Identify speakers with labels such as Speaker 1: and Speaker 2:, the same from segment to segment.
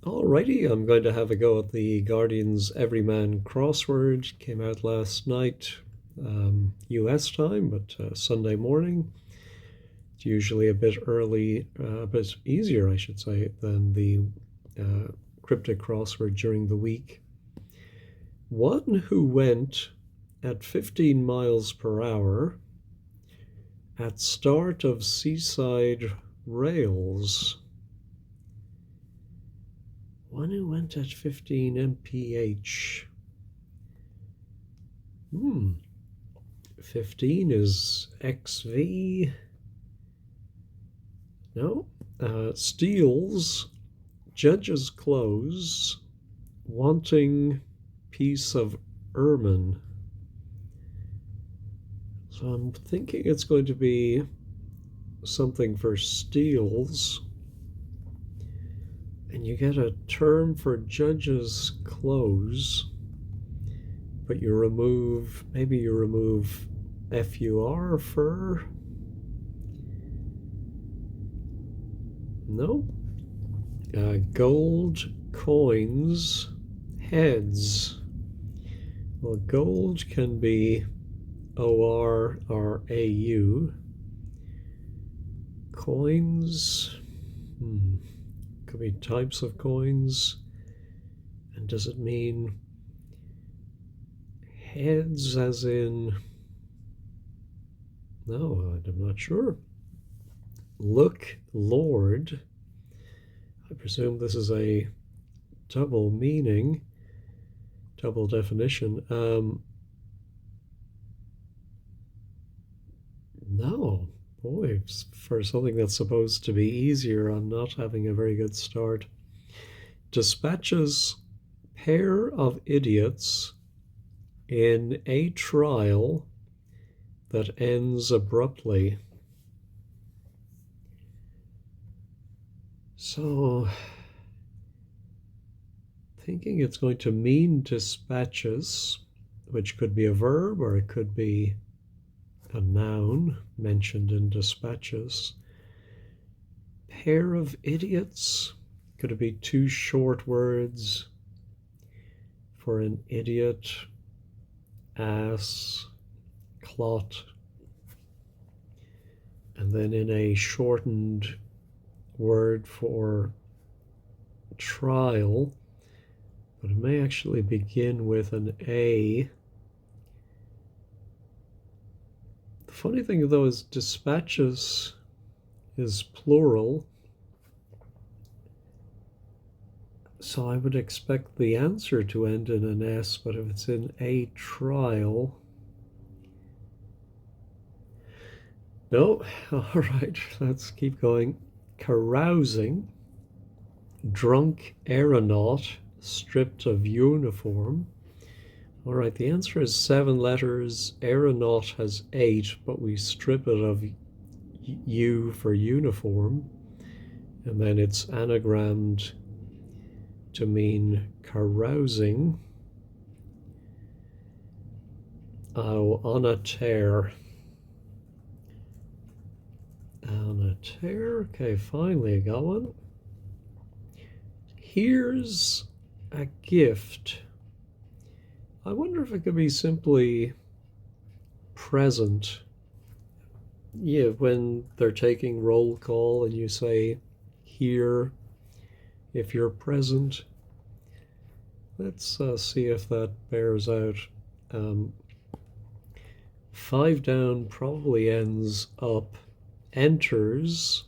Speaker 1: Alrighty, I'm going to have a go at the Guardian's Everyman Crossword. Came out last night, US time, but Sunday morning. It's usually a bit early, a bit easier, I should say, than the cryptic crossword during the week. One who went at 15 miles per hour at start of seaside rails. One who went at 15 mph. 15 is XV. No. Steals judge's clothes, wanting piece of ermine. So I'm thinking it's going to be something for steals. And you get a term for judge's clothes, but maybe you remove FUR, fur. No. Gold coins, heads. Well, gold can be OR or AU. Coins, could be types of coins. And does it mean heads as in? No, I'm not sure. Look, Lord. I presume this is a double meaning, double definition. No, boy, for something that's supposed to be easier, I'm not having a very good start. Dispatches pair of idiots in a trial that ends abruptly. So, thinking it's going to mean dispatches, which could be a verb or it could be a noun mentioned in dispatches. Pair of idiots, could it be two short words for an idiot? Ass, clot. And then in a shortened word for trial, but it may actually begin with an A. The funny thing though is dispatches is plural, so I would expect the answer to end in an S, but if it's in a trial, no. All right, let's keep going. Carousing, drunk aeronaut stripped of uniform. All right, the answer is 7 letters. Aeronaut has 8, but we strip it of U for uniform, and then it's anagrammed to mean carousing. Oh, on a tear. On a tear. Okay, finally I got one. Here's a gift. I wonder if it could be simply present. Yeah, when they're taking roll call and you say here if you're present. Let's see if that bears out. 5 down probably ends up. Enters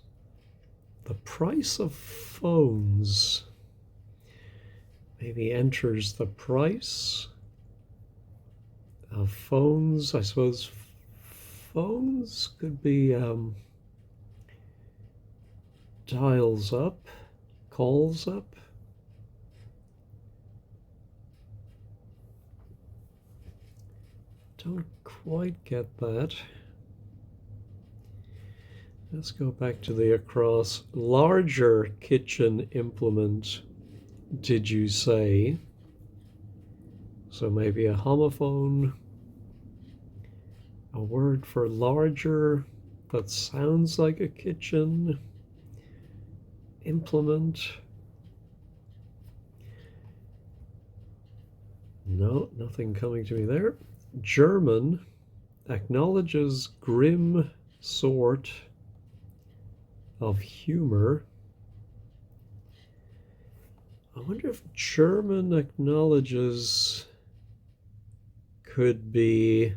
Speaker 1: the price of phones. Maybe enters the price of phones. I suppose phones could be dials up, calls up. Don't quite get that. Let's go back to the across. Larger kitchen implement, did you say? So maybe a homophone, a word for larger that sounds like a kitchen implement. No, nothing coming to me there. German acknowledges grim sort of humor. I wonder if German acknowledges could be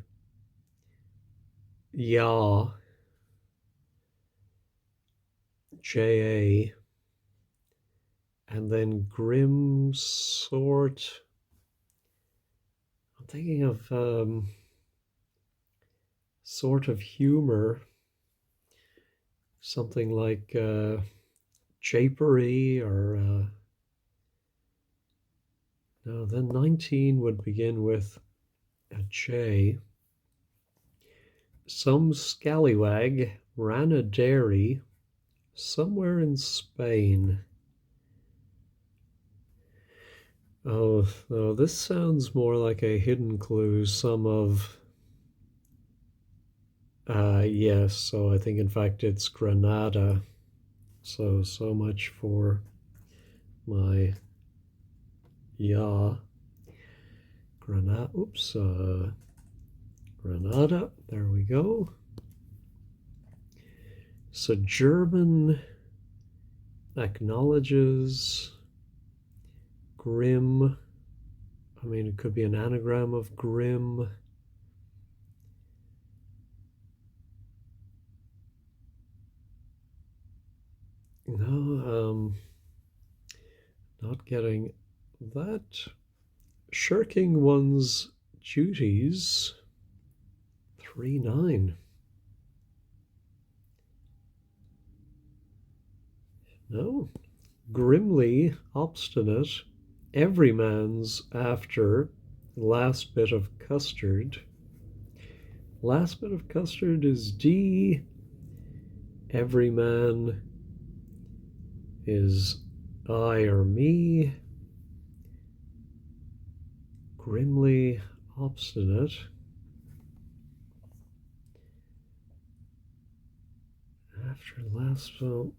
Speaker 1: ja, ja, and then grim sort. I'm thinking of sort of humor, something like japery or no, then 19 would begin with a J. Some scallywag ran a dairy somewhere in Spain. Oh, no, this sounds more like a hidden clue. Some of, yes, so I think in fact it's Granada. So much for my yeah. Granada, oops, Granada, there we go. So German acknowledges grim. I mean, it could be an anagram of grim. No, not getting that. Shirking one's duties. 3-9. No. Grimly obstinate. Every man's after. Last bit of custard. Last bit of custard is D. Every man is I or me. Grimly obstinate. After last, so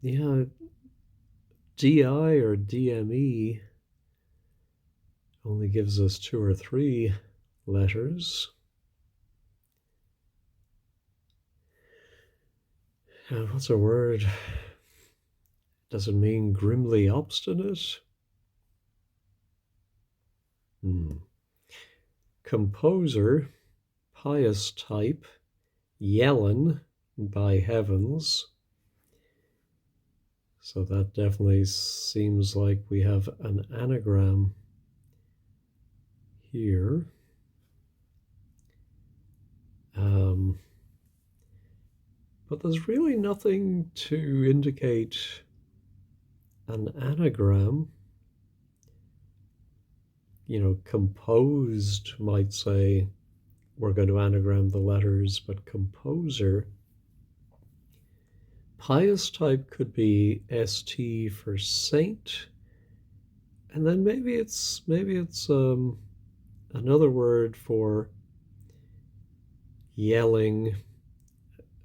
Speaker 1: yeah, DI or DME only gives us 2 or 3 letters. What's a word? Does it mean grimly obstinate? Composer, pious type, yellin' by heavens. So that definitely seems like we have an anagram here. But there's really nothing to indicate an anagram. You know, composed might say we're going to anagram the letters, but composer, pious type could be ST for saint, and then maybe it's another word for yelling,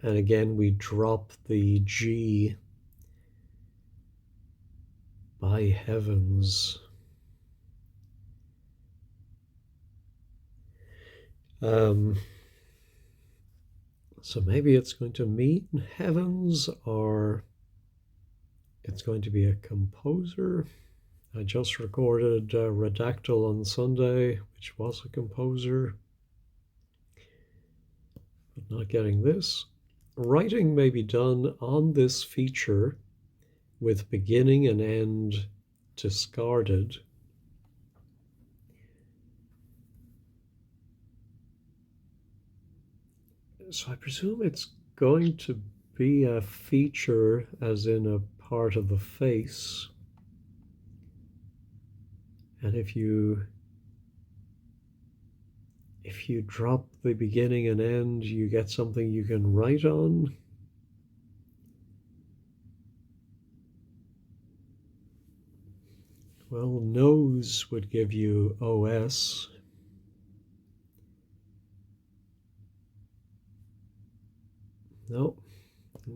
Speaker 1: and again we drop the G. By heavens. So maybe it's going to mean heavens, or it's going to be a composer. I just recorded Redactyl on Sunday, which was a composer, but not getting this. Writing may be done on this feature with beginning and end discarded. So I presume it's going to be a feature as in a part of the face. And if you drop the beginning and end, you get something you can write on. Well, nose would give you OS. No.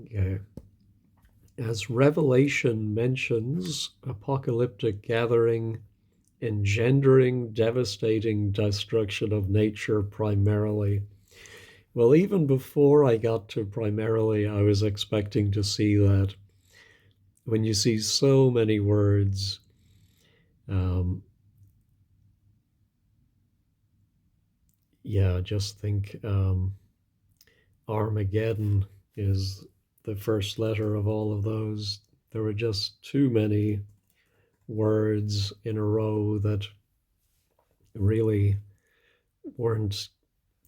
Speaker 1: Okay. As Revelation mentions, apocalyptic gathering engendering devastating destruction of nature primarily. Well, even before I got to primarily, I was expecting to see that. When you see so many words, um, yeah, just think Armageddon is the first letter of all of those. There were just too many words in a row that really weren't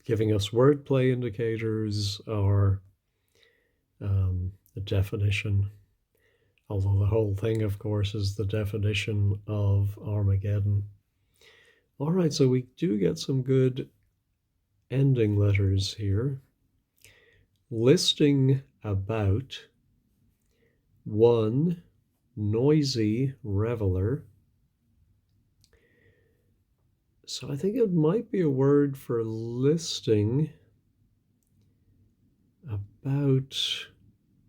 Speaker 1: giving us wordplay indicators or a definition. Although the whole thing, of course, is the definition of Armageddon. All right, so we do get some good ending letters here. Listing about, one noisy reveler. So I think it might be a word for listing about.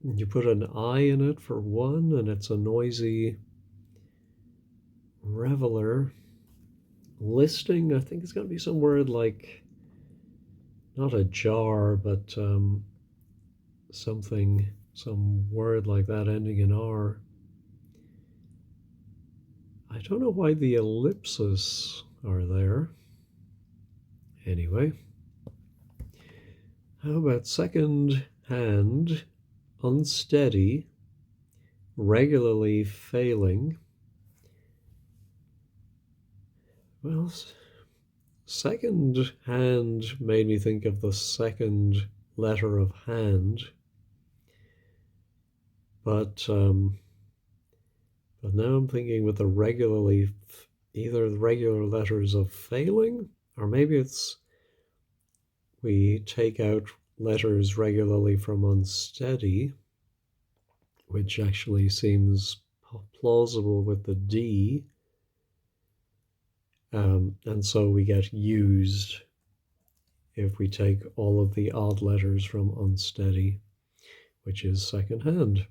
Speaker 1: You put an I in it for one, and it's a noisy reveler. Listing, I think it's going to be some word like, not a jar, but something, some word like that ending in R. I don't know why the ellipses are there. Anyway, how about second hand, unsteady, regularly failing? Well, second hand made me think of the second letter of hand, but now I'm thinking with the regularly, either the regular letters of failing, or maybe it's we take out letters regularly from unsteady, which actually seems plausible with the D. And so we get used if we take all of the odd letters from unsteady, which is second hand.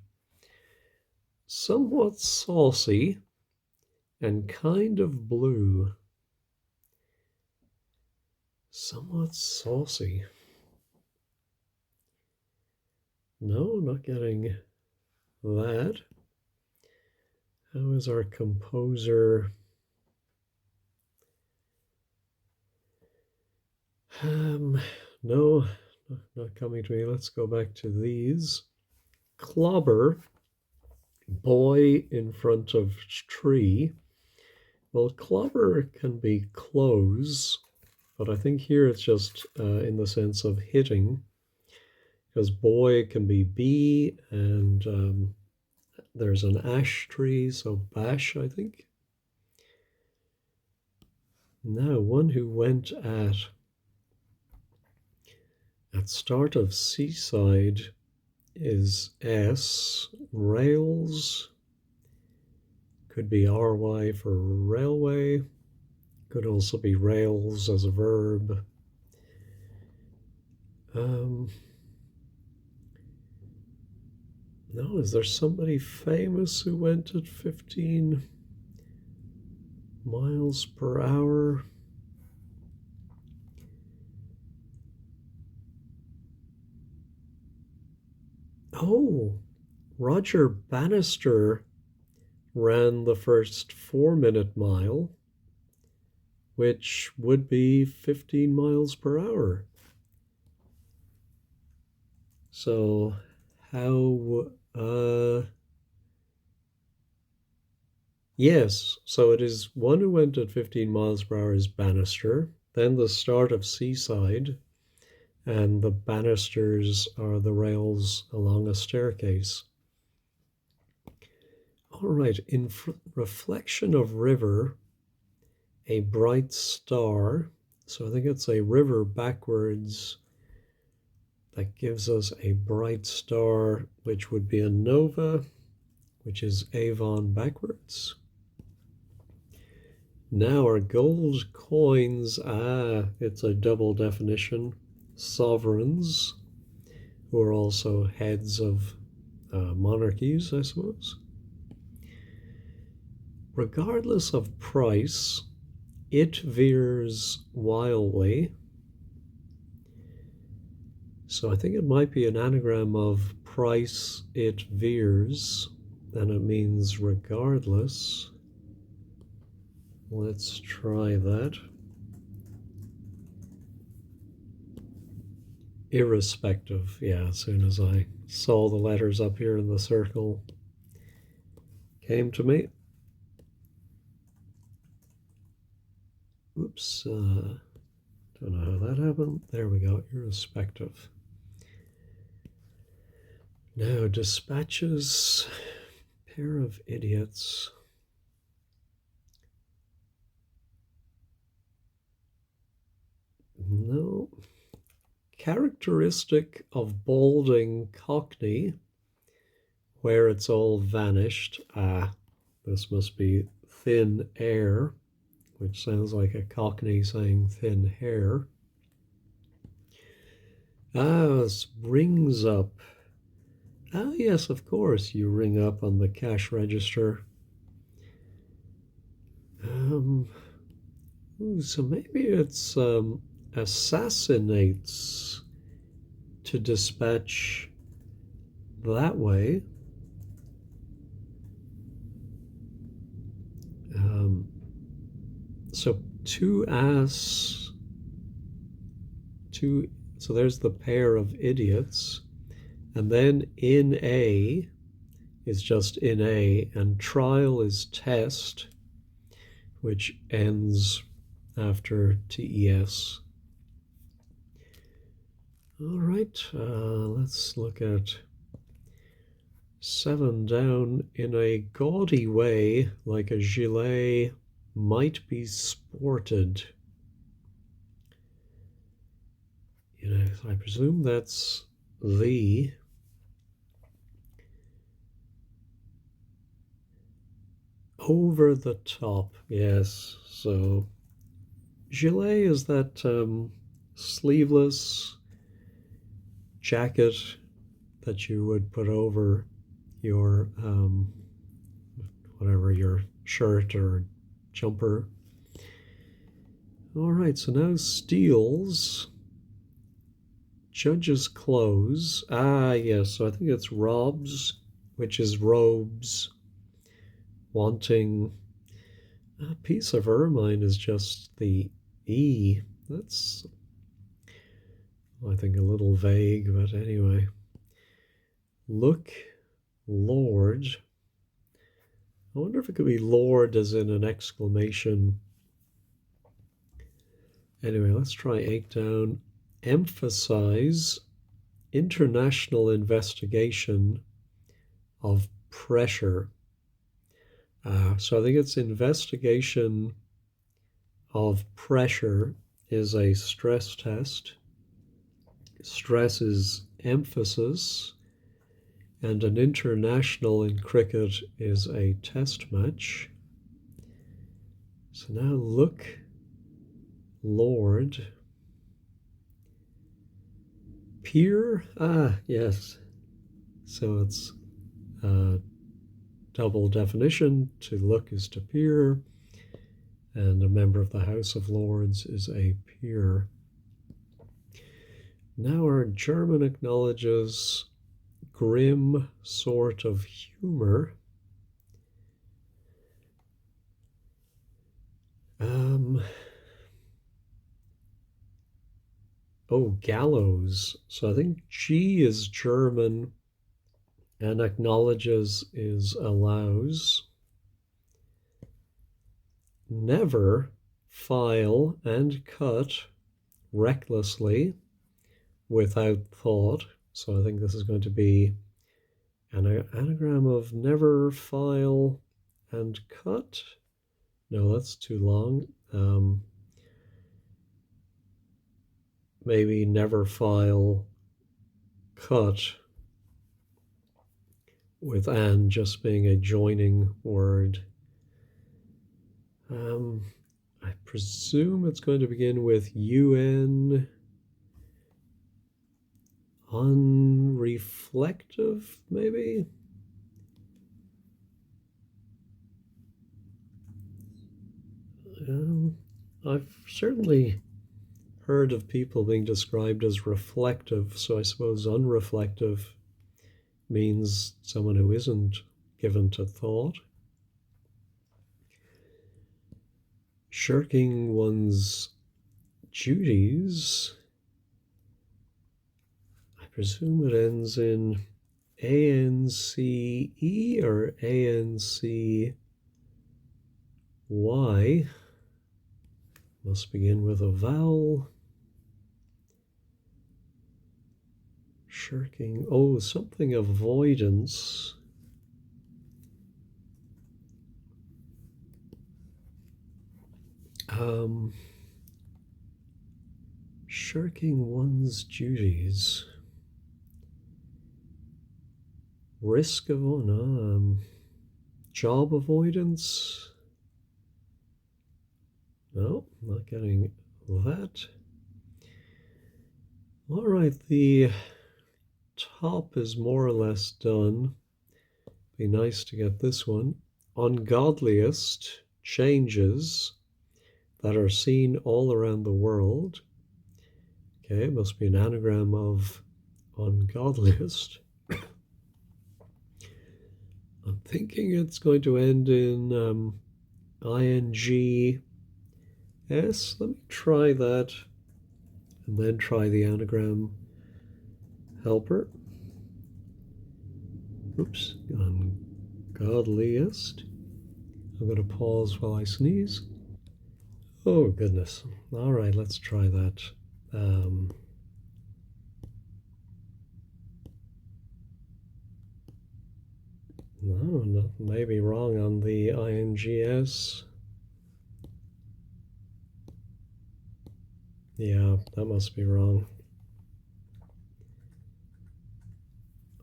Speaker 1: Somewhat saucy and kind of blue. Somewhat saucy. No, not getting that. How is our composer? No, not coming to me. Let's go back to these. Clobber, boy in front of tree. Well, clobber can be close, but I think here it's just in the sense of hitting, because boy can be B, and there's an ash tree, so bash, I think. Now, one who went at start of seaside is S. Rails, could be RY for railway, could also be rails as a verb. No, is there somebody famous who went at 15 miles per hour? Oh, Roger Bannister ran the first 4-minute mile, which would be 15 miles per hour. So how, yes, so it is one who went at 15 miles per hour is Bannister, then the start of Seaside, and the banisters are the rails along a staircase. All right, in reflection of river, a bright star. So I think it's a river backwards that gives us a bright star, which would be a nova, which is Avon backwards. Now our gold coins, it's a double definition. Sovereigns, who are also heads of monarchies, I suppose. Regardless of price, it veers wildly. So I think it might be an anagram of price, it veers, and it means regardless. Let's try that. Irrespective, yeah, as soon as I saw the letters up here in the circle, came to me. Oops, don't know how that happened. There we go, irrespective. Now, dispatches, pair of idiots. No. Characteristic of balding Cockney, where it's all vanished. Ah, this must be thin air, which sounds like a Cockney saying thin hair. Ah, this rings up. Ah, yes, of course, you ring up on the cash register. So maybe it's assassinates to dispatch that way. So so there's the pair of idiots, and then in A is just in A, and trial is test, which ends after TES. All right, let's look at 7 down. In a gaudy way, like a gilet might be sported. I presume that's the. Over the top, yes. So gilet is that sleeveless jacket that you would put over your whatever, your shirt or jumper. All right, so now steals. Judge's clothes. Ah, yes, so I think it's robs, which is robes. Wanting. A piece of ermine is just the E. That's, I think, a little vague, but anyway. Look, Lord. I wonder if it could be Lord as in an exclamation. Anyway, let's try 8 down. Emphasize international investigation of pressure. So I think it's investigation of pressure is a stress test. Stress is emphasis, and an international in cricket is a test match. So now look, Lord. Peer? Ah, yes. So it's double definition. To look is to peer, and a member of the House of Lords is a peer. Now our German acknowledges grim sort of humor. Oh, gallows. So I think G is German, and acknowledges is allows. Never file and cut recklessly without thought. So I think this is going to be an anagram of never file and cut. No, that's too long. Maybe never file cut with and just being a joining word. I presume it's going to begin with UN. Unreflective, maybe? I've certainly heard of people being described as reflective, so I suppose unreflective means someone who isn't given to thought. Shirking one's duties, I presume it ends in ANCE or ANCY. Must begin with a vowel. Shirking, oh, something avoidance. Shirking one's duties. Risk of job avoidance. No, not getting that. All right, the top is more or less done. Be nice to get this one. Ungodliest changes that are seen all around the world. Okay, it must be an anagram of ungodliest. I'm thinking it's going to end in INGS. Let me try that and then try the anagram helper. Oops, ungodliest. I'm going to pause while I sneeze. Oh, goodness. All right, let's try that. No, maybe wrong on the INGS. Yeah, that must be wrong.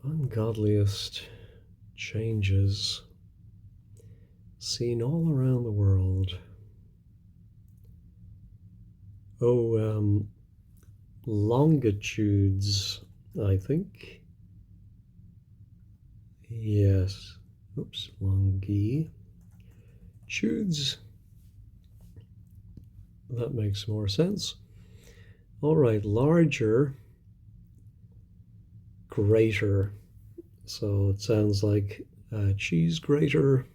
Speaker 1: Ungodliest changes seen all around the world. Oh, longitudes, I think. Yes. Oops, longitudes. That makes more sense. All right, larger, greater. So it sounds like a cheese grater.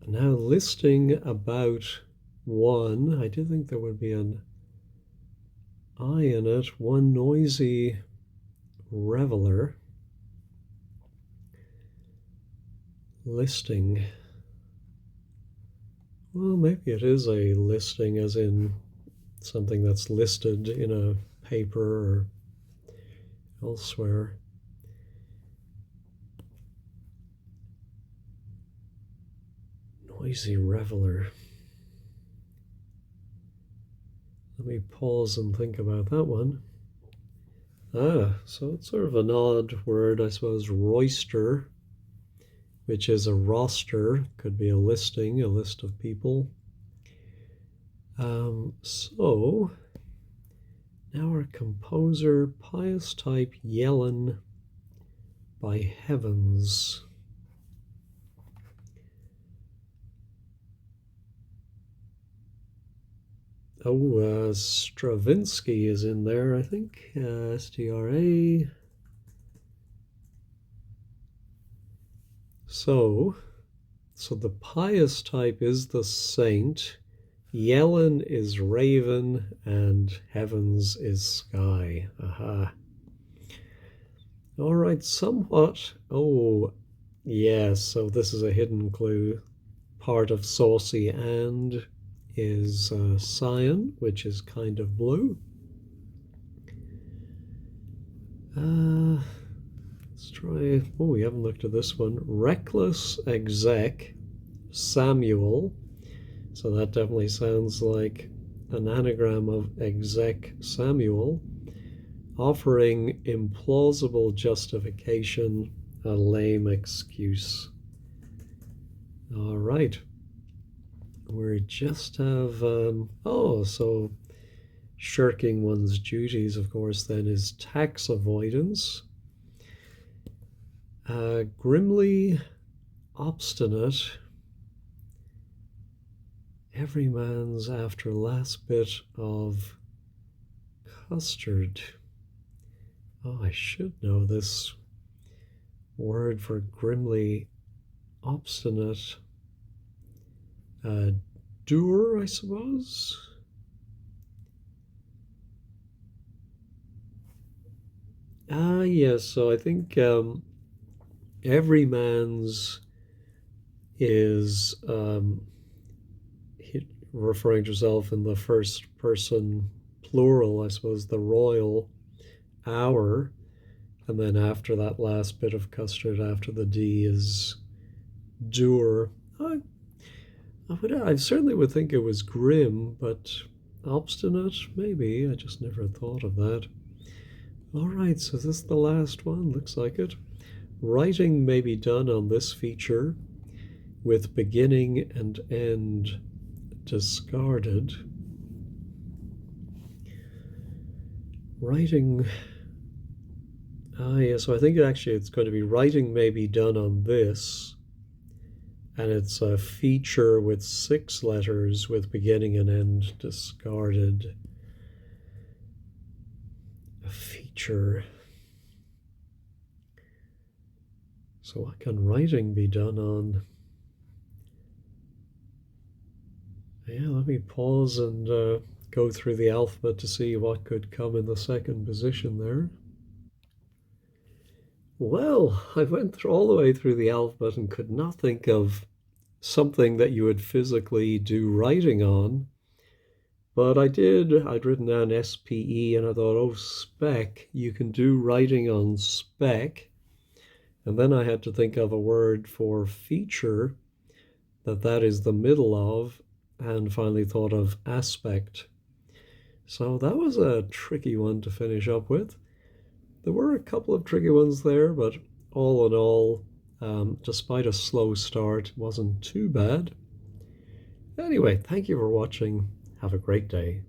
Speaker 1: Now listing about one. I did think there would be an I in it. One noisy reveler. Listing. Well, maybe it is a listing as in something that's listed in a paper or elsewhere. Noisy reveler. Let me pause and think about that one. So it's sort of an odd word, I suppose. Roister, which is a roster, could be a listing, a list of people. So now our composer, pious type Yellen by heavens. Oh, Stravinsky is in there, I think. STRA. So the pious type is the saint. Yellen is raven and heavens is sky. Aha. All right, somewhat. Oh, yes. So this is a hidden clue. Part of saucy and is cyan, which is kind of blue. Let's try. Oh, we haven't looked at this one. Reckless exec Samuel. So that definitely sounds like an anagram of exec Samuel, offering implausible justification, a lame excuse. All right. We just have, so shirking one's duties, of course, then is tax avoidance. Grimly obstinate. Everyman's after last bit of custard. Oh, I should know this word for grimly obstinate. Uh, doer, I suppose. Yes. So I think everyman's is referring to himself in the first person plural, I suppose, the royal hour. And then after that last bit of custard, after the D is doer. I certainly would think it was grim, but obstinate, maybe. I just never thought of that. All right, so this is the last one. Looks like it. Writing may be done on this feature with beginning and end discarded. Writing. Yeah, so I think actually it's going to be writing may be done on this, and it's a feature with 6 letters with beginning and end discarded. A feature. So what can writing be done on? Yeah, let me pause and go through the alphabet to see what could come in the second position there. Well, I went through all the way through the alphabet and could not think of something that you would physically do writing on. But I did. I'd written down SPE and I thought, oh, spec, you can do writing on spec. And then I had to think of a word for feature that is the middle of, and finally thought of aspect. So that was a tricky one to finish up with. There were a couple of tricky ones there, but all in all, despite a slow start, it wasn't too bad. Anyway, thank you for watching. Have a great day.